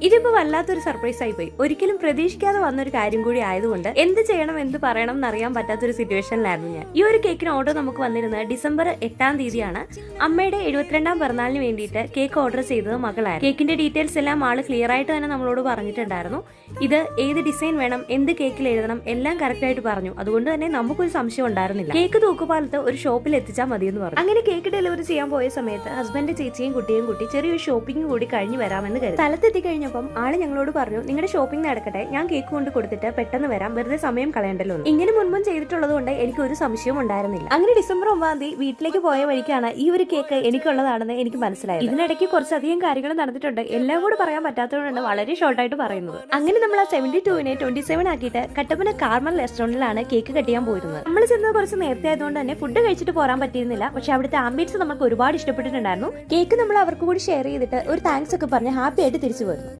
ഇതിപ്പോ വല്ലാത്തൊരു സർപ്രൈസ് ആയി പോയി. ഒരിക്കലും പ്രതീക്ഷിക്കാതെ വന്നൊരു കാര്യം കൂടി ആയതുകൊണ്ട് എന്ത് ചെയ്യണം എന്ത് പറയണം എന്നറിയാൻ പറ്റാത്തൊരു സിറ്റുവേഷനിലായിരുന്നു ഞാൻ. ഈ ഒരു കേക്കിന് ഓർഡർ നമുക്ക് വന്നിരുന്നത് ഡിസംബർ 8-ാം തീയതിയാണ്. അമ്മയുടെ 72-ാം പിറന്നാളിന് വേണ്ടിയിട്ട് കേക്ക് ഓർഡർ ചെയ്തത് മകളായിരുന്നു. കേക്കിന്റെ ഡീറ്റെയിൽസ് എല്ലാം ആള് ക്ലിയർ ആയിട്ട് തന്നെ നമ്മളോട് പറഞ്ഞിട്ടുണ്ടായിരുന്നു. ഇത് ഏത് ഡിസൈൻ വേണം, എന്ത് കേക്കിൽ എഴുതണം, എല്ലാം കറക്റ്റ് ആയിട്ട് പറഞ്ഞു. അതുകൊണ്ട് തന്നെ നമുക്കൊരു സംശയം ഉണ്ടായിരുന്നില്ല. കേക്ക് തൂക്കുപാലത്ത് ഒരു ഷോപ്പിൽ എത്തിച്ചാൽ മതി എന്ന് പറഞ്ഞു. അങ്ങനെ കേക്ക് ഡെലിവറി ചെയ്യാൻ പോയ സമയത്ത് ഹസ്ബൻഡ് ചേച്ചിയും കുട്ടിയും കൂട്ടി ചെറിയൊരു ഷോപ്പിംഗ് കൂടി കഴിഞ്ഞു വരാമെന്ന് കരുതി. സ്ഥലത്തെത്തി കഴിഞ്ഞപ്പം ആള് ഞങ്ങളോട് പറഞ്ഞു, നിങ്ങളുടെ ഷോപ്പിംഗ് നടക്കട്ടെ, ഞാൻ കേക്ക് കൊണ്ട് കൊടുത്തിട്ട് പെട്ടെന്ന് വരാം, വെറുതെ സമയം കളയണ്ടല്ലോ. ഇങ്ങനെ മുൻപും ചെയ്തിട്ടുള്ളത് കൊണ്ട് എനിക്ക് ഒരു സംശയവും ഉണ്ടായിരുന്നില്ല. അങ്ങനെ ഡിസംബർ 9-ാം തീയതി വീട്ടിലേക്ക് പോയ വഴിക്കാണ് ഈ ഒരു കേക്ക് എനിക്കുള്ളതാണെന്ന് എനിക്ക് മനസ്സിലായത്. ഇതിനിടയ്ക്ക് കുറച്ചധികം കാര്യങ്ങൾ നടന്നിട്ടുണ്ട്, എല്ലാം കൂടെ പറയാൻ പറ്റാത്തതുകൊണ്ടാണ് വളരെ ഷോർട്ടായിട്ട് പറയുന്നത്. അങ്ങനെ നമ്മൾ ആ 72-നെ 27 ആക്കിയിട്ട് കട്ടപ്പന കാർമൽ റെസ്റ്റോറന്റിലാണ് കേക്ക് കട്ട് ചെയ്യാൻ പോയിരുന്നത്. നമ്മൾ ചെന്നത് കുറച്ച് നേരത്തെ ആയതുകൊണ്ട് തന്നെ ഫുഡ് കഴിച്ചിട്ട് പോരാൻ പറ്റിയിരുന്നില്ല. പക്ഷെ അവിടുത്തെ ആംബിയൻസ് നമുക്ക് ഒരുപാട് ഇഷ്ടപ്പെട്ടിട്ടുണ്ടായിരുന്നു. കേക്ക് നമ്മൾ അവർക്ക് കൂടി ഷെയർ ചെയ്തിട്ട് ഒരു താങ്ക്സ് ഒക്കെ പറഞ്ഞ് ഹാപ്പി ആയിട്ട് തിരിച്ചു പോയിരുന്നു.